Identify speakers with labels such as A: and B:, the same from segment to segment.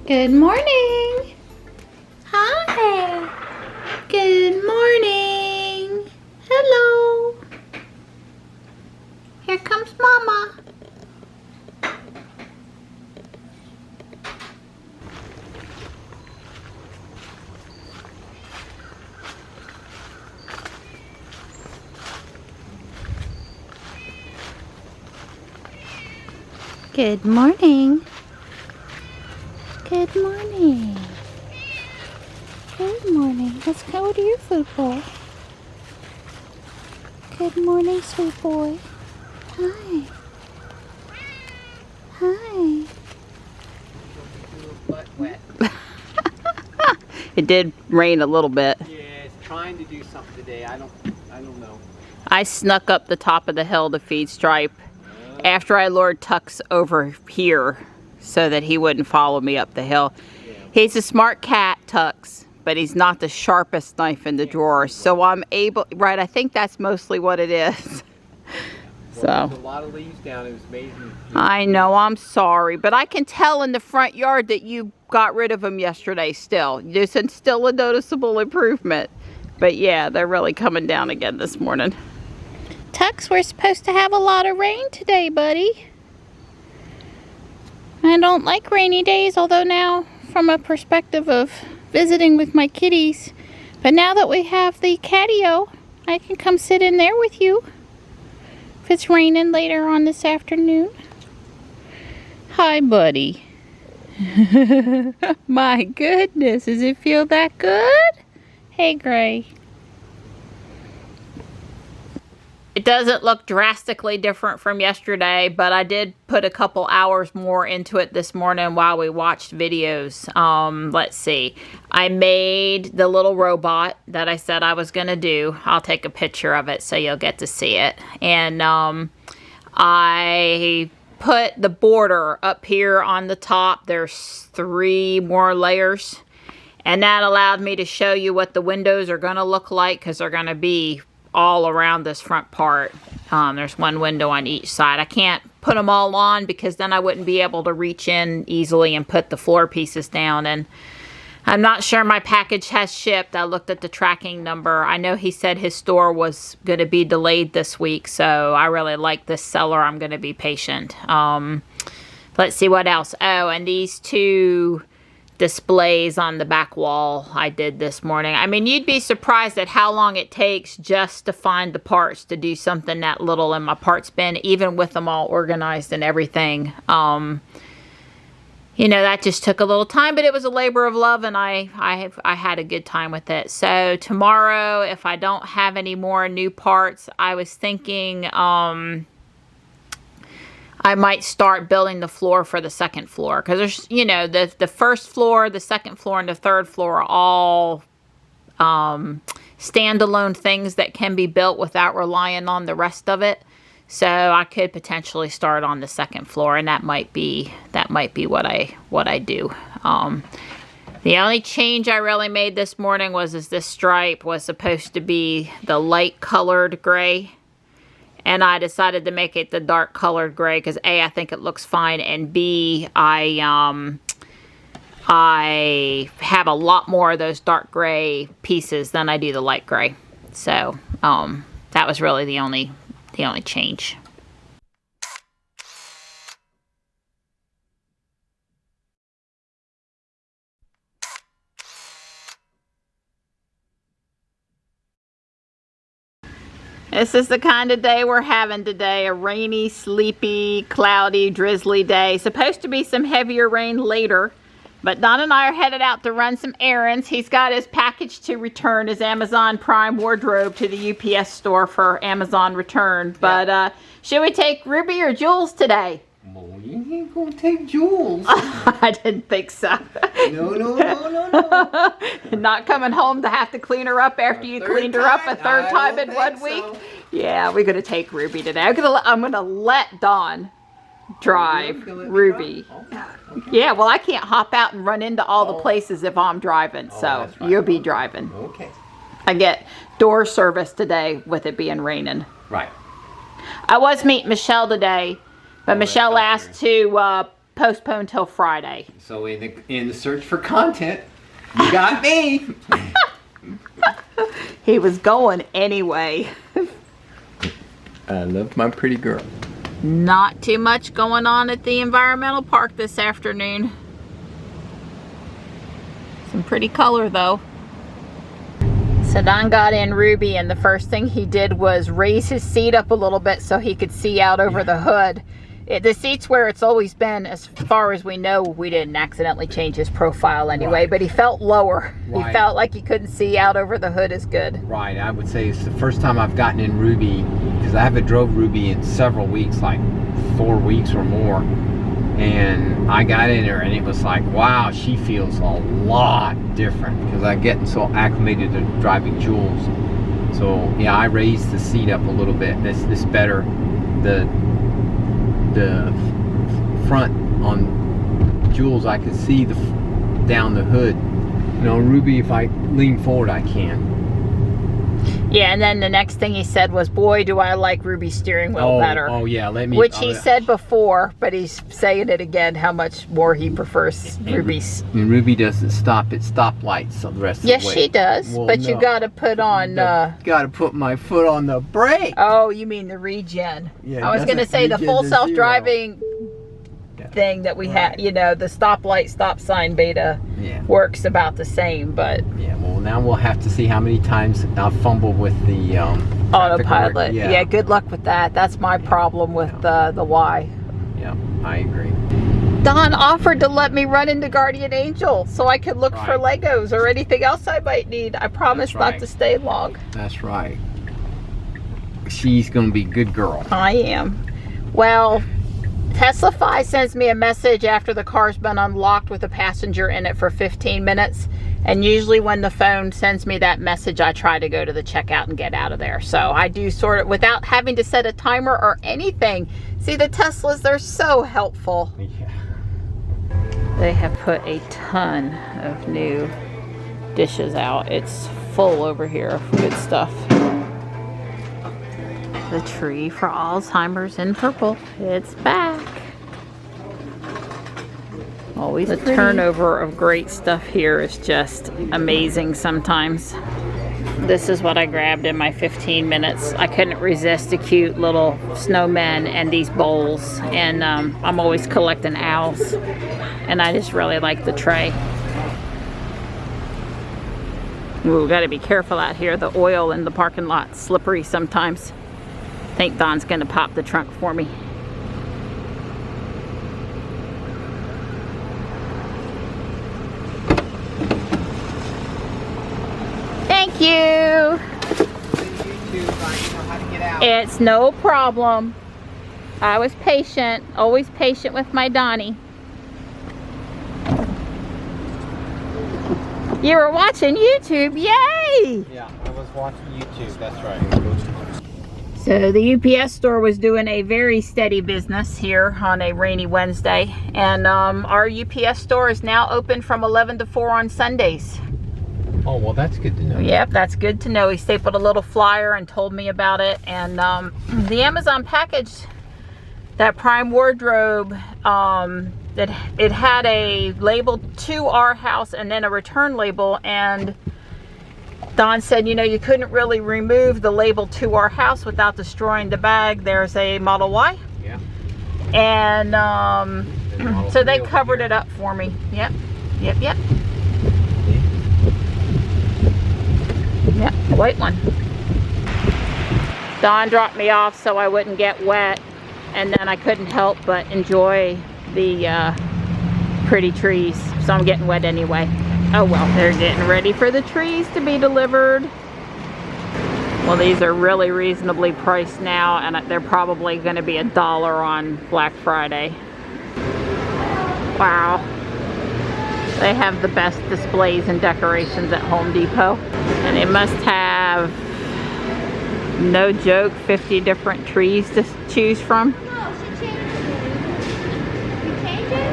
A: Good morning. Hi. Good morning. Hello. Here comes Mama. Good morning. Good morning. Good morning. Let's go to your food bowl. Good morning, sweet boy. Hi. Hi. It did rain a little bit.
B: Yeah, it's trying to do something today. I don't know.
A: I snuck up the top of the hill to feed Stripe after I lured Tux over here so that he wouldn't follow me up the hill. Yeah. He's a smart cat, Tux, but he's not the sharpest knife in the drawer. So I'm able, right, I think that's mostly what it is.
B: Well, there's a lot of leaves down. It was amazing.
A: I know, I'm sorry, but I can tell in the front yard that you got rid of them yesterday still. There's still a noticeable improvement. But yeah, they're really coming down again this morning. Tux, we're supposed to have a lot of rain today, buddy. I don't like rainy days, although now from a perspective of visiting with my kitties. But now that we have the catio, I can come sit in there with you if it's raining later on this afternoon. Hi, buddy. My goodness, does it feel that good? Hey, Gray. It doesn't look drastically different from yesterday, but I did put a couple hours more into it this morning while we watched videos. Let's see. I made the little robot that I said I was going to do. I'll take a picture of it so you'll get to see it. And I put the border up here on the top. There's 3 more layers. And that allowed me to show you what the windows are going to look like, because they're going to be all around this front part. There's 1 window on each side. I can't put them all on because then I wouldn't be able to reach in easily and put the floor pieces down. And I'm not sure my package has shipped. I looked at the tracking number. I know he said his store was going to be delayed this week, so I really like this seller. I'm going to be patient. Let's see what else. Oh, and these 2 displays on the back wall I did this morning. I mean, you'd be surprised at how long it takes just to find the parts to do something that little in my parts bin, even with them all organized and everything. You know, that just took a little time, but it was a labor of love, and I had a good time with it. So tomorrow, if I don't have any more new parts, I was thinking I might start building the floor for the second floor, because there's, you know, the first floor, the second floor, and the third floor are all standalone things that can be built without relying on the rest of it. So I could potentially start on the second floor, and that might be what I do. The only change I really made this morning was this stripe was supposed to be the light colored gray. And I decided to make it the dark colored gray because A, I think it looks fine, and B, I have a lot more of those dark gray pieces than I do the light gray. So that was really the only change. This is the kind of day we're having today. A rainy, sleepy, cloudy, drizzly day. Supposed to be some heavier rain later. But Don and I are headed out to run some errands. He's got his package to return, his Amazon Prime wardrobe, to the UPS store for Amazon return. But should we take Ruby or Jules today?
B: Well, you ain't gonna take Jules.
A: I didn't think so.
B: No.
A: Not coming home to have to clean her up after you cleaned her up a third time in 1 week. So. Yeah, we're gonna take Ruby today. I'm gonna let Dawn drive Ruby. Okay. Yeah, well, I can't hop out and run into all the places if I'm driving, so right. You'll be driving.
B: Okay.
A: I get door service today with it being raining.
B: Right.
A: I was meeting Michelle today, but Michelle asked to postponed till Friday.
B: So in the search for content, you got me.
A: He was going anyway.
B: I love my pretty girl.
A: Not too much going on at the environmental park this afternoon. Some pretty color though. So Don got in Ruby, and the first thing he did was raise his seat up a little bit so he could see out over the hood. The seat's where it's always been, as far as we know. We didn't accidentally change his profile anyway, but he felt lower. He felt like he couldn't see out over the hood as good.
B: Right, I would say it's the first time I've gotten in Ruby, because I haven't drove Ruby in several weeks, like 4 weeks or more. And I got in there and it was like, wow, she feels a lot different, because I'm getting so acclimated to driving Jules. So yeah, I raised the seat up a little bit. This better. The front on Jules, I can see down the hood. You know, Ruby, if I lean forward, I can.
A: Yeah, and then the next thing he said was, boy, do I like Ruby's steering wheel better.
B: Oh yeah,
A: which he said before, but he's saying it again, how much more he prefers Ruby's.
B: And Ruby doesn't stop at stoplights the rest of the way.
A: Yes, she does, well, but no. You got to put on...
B: got to put my foot on the brake.
A: Oh, you mean the regen.
B: Yeah,
A: I was going to say the full self-driving thing that we had, you know, the stoplight, stop sign beta works about the same, but...
B: Yeah, well, now we'll have to see how many times I'll fumble with the
A: autopilot. Yeah, good luck with that. That's my problem with the Y.
B: Yeah, I agree.
A: Don offered to let me run into Guardian Angel so I could look for Legos or anything else I might need. I promised not to stay long.
B: That's right. She's going to be a good girl.
A: I am. Well, Teslafy sends me a message after the car's been unlocked with a passenger in it for 15 minutes. And usually when the phone sends me that message, I try to go to the checkout and get out of there. So I do sort of without having to set a timer or anything. See, the Teslas, they're so helpful.
B: Yeah.
A: They have put a ton of new dishes out. It's full over here of good stuff. The tree for Alzheimer's in purple. It's back. Always the turnover of great stuff here is just amazing sometimes. This is what I grabbed in my 15 minutes. I couldn't resist a cute little snowman and these bowls. And I'm always collecting owls. And I just really like the tray. Ooh, gotta be careful out here. The oil in the parking lot's slippery sometimes. I think Don's gonna pop the trunk for me. Thank you. It's no problem. I was patient, always patient with my Donnie. You were watching YouTube, yay!
B: Yeah, I was watching YouTube, that's right.
A: So the UPS store was doing a very steady business here on a rainy Wednesday. And our UPS store is now open from 11 to 4 on Sundays.
B: Oh, well, that's good to know.
A: Yep, that's good to know. He stapled a little flyer and told me about it. And the Amazon package, that Prime wardrobe, it had a label to our house and then a return label. And Don said, you know, you couldn't really remove the label to our house without destroying the bag. There's a Model Y.
B: Yeah.
A: And so they covered it up for me. Yep, yep, yep. Yeah, the white one. Don dropped me off so I wouldn't get wet, and then I couldn't help but enjoy the pretty trees, so I'm getting wet anyway. Oh well, they're getting ready for the trees to be delivered. Well, these are really reasonably priced now, and they're probably going to be $1 on Black Friday. Wow. They have the best displays and decorations at Home Depot. And they must have, no joke, 50 different trees to choose from.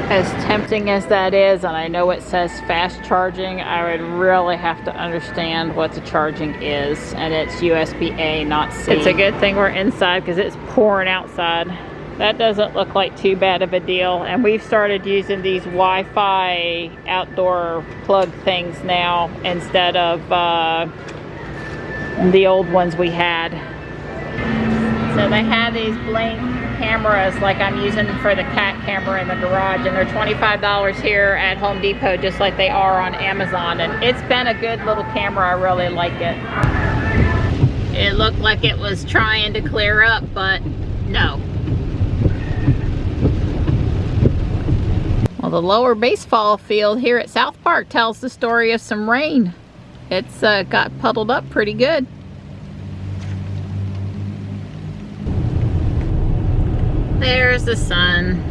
A: As tempting as that is, and I know it says fast charging, I would really have to understand what the charging is. And it's USB-A, not C. It's a good thing we're inside because it's pouring outside. That doesn't look like too bad of a deal. And we've started using these Wi-Fi outdoor plug things now instead of the old ones we had. So they have these Blink cameras like I'm using for the cat camera in the garage, and they're $25 here at Home Depot, just like they are on Amazon. And it's been a good little camera. I really like it. It looked like it was trying to clear up, but no. Well, the lower baseball field here at South Park tells the story of some rain. It's got puddled up pretty good. There's the sun,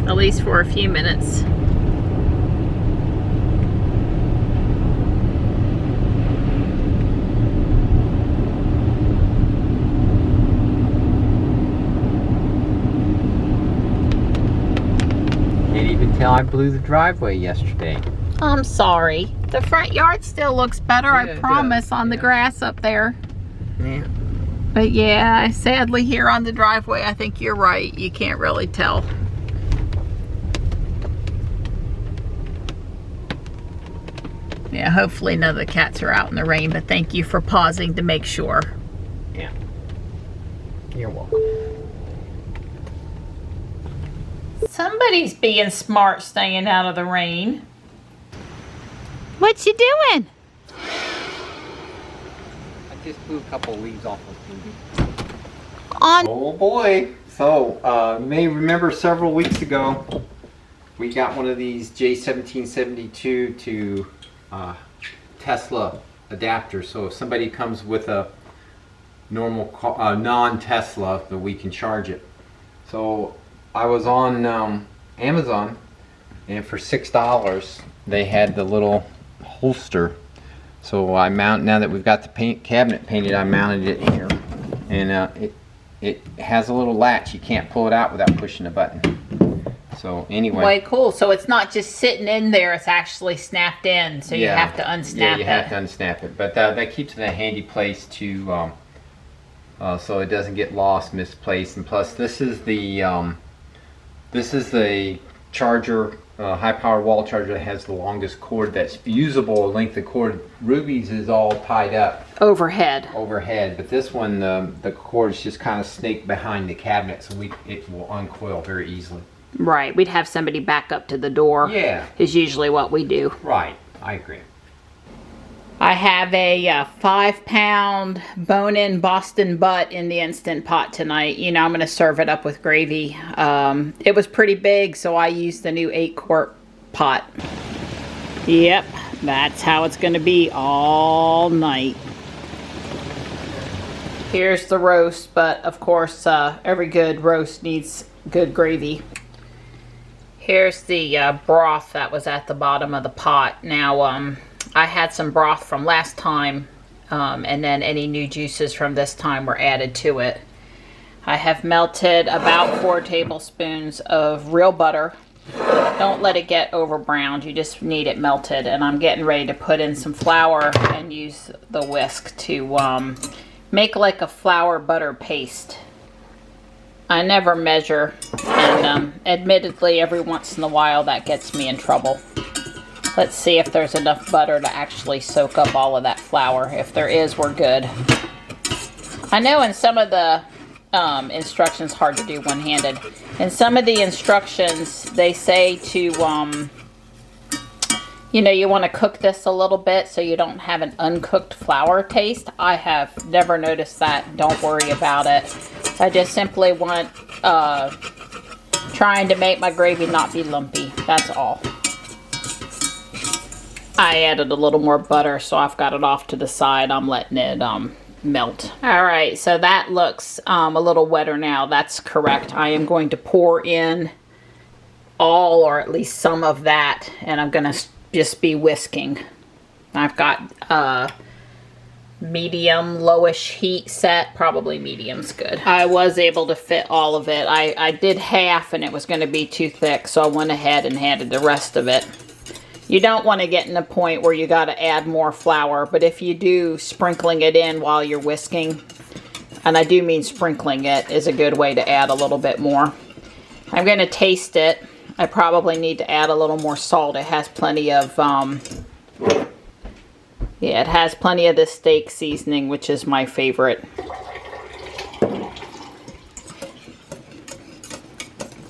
A: at least for a few minutes.
B: Can't even tell I blew the driveway yesterday.
A: I'm sorry. The front yard still looks better,
B: Yeah,
A: I promise, on the grass up there.
B: Yeah.
A: But yeah, sadly here on the driveway, I think you're right. You can't really tell. Yeah, hopefully none of the cats are out in the rain, but thank you for pausing to make sure.
B: Yeah. You're welcome.
A: Somebody's being smart staying out of the rain. What you doing?
B: I just blew a couple leaves off of TV.
A: On.
B: Oh boy. So, you may remember several weeks ago, we got one of these J1772 to Tesla adapters. So if somebody comes with a normal non-Tesla, that we can charge it. So I was on Amazon, and for $6 they had the little holster. So I now that we've got the cabinet painted, I mounted it here, and it has a little latch. You can't pull it out without pushing a button. So anyway.
A: Way cool. So it's not just sitting in there, it's actually snapped in. So you have to unsnap it.
B: Yeah, you have to unsnap it. But that keeps it in a handy place to, so it doesn't get lost, misplaced. And plus, this is the charger, high-power wall charger that has the longest cord that's usable length of cord. Ruby's is all tied up
A: overhead,
B: but this one, the cord is just kind of snaked behind the cabinet, so it will uncoil very easily.
A: Right, we'd have somebody back up to the door.
B: Yeah,
A: is usually what we do.
B: Right, I agree.
A: I have a 5-pound bone-in Boston butt in the Instant Pot tonight. You know, I'm going to serve it up with gravy. It was pretty big, so I used the new 8-quart pot. Yep, that's how it's going to be all night. Here's the roast, but of course, every good roast needs good gravy. Here's the broth that was at the bottom of the pot. Now, I had some broth from last time, and then any new juices from this time were added to it. I have melted about 4 tablespoons of real butter. Don't let it get over browned, you just need it melted. And I'm getting ready to put in some flour and use the whisk to make like a flour butter paste. I never measure, and admittedly every once in a while that gets me in trouble. Let's see if there's enough butter to actually soak up all of that flour. If there is, we're good. I know in some of the instructions, hard to do one-handed. In some of the instructions, they say to, you know, you want to cook this a little bit so you don't have an uncooked flour taste. I have never noticed that. Don't worry about it. I just simply want trying to make my gravy not be lumpy. That's all. I added a little more butter, so I've got it off to the side. I'm letting it melt. All right, so that looks a little wetter now. That's correct. I am going to pour in all, or at least some of that, and I'm going to just be whisking. I've got medium, lowish heat set. Probably medium's good. I was able to fit all of it. I did half, and it was going to be too thick, so I went ahead and added the rest of it. You don't want to get in a point where you got to add more flour, but if you do, sprinkling it in while you're whisking and I do mean sprinkling it is a good way to add a little bit more. I'm going to taste it. I probably need to add a little more salt. It has plenty of, yeah, it has plenty of the steak seasoning, which is my favorite.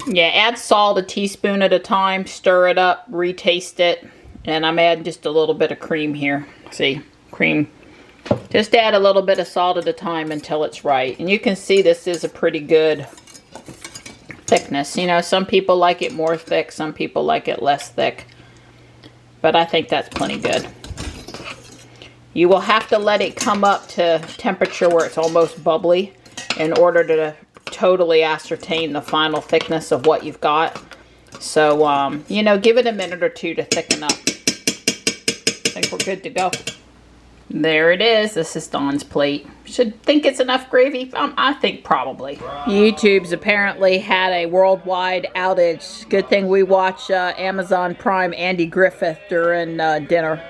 A: Yeah, add salt a teaspoon at a time, stir it up, retaste it, and I'm adding just a little bit of cream here. See, cream. Just add a little bit of salt at a time until it's right. And you can see this is a pretty good thickness. You know, some people like it more thick, some people like it less thick. But I think that's plenty good. You will have to let it come up to temperature where it's almost bubbly in order to totally ascertain the final thickness of what you've got. So, you know, give it a minute or two to thicken up. I think we're good to go. There it is. This is Dawn's plate. Should think it's enough gravy? I think probably. YouTube's apparently had a worldwide outage. Good thing we watch Amazon Prime Andy Griffith during dinner.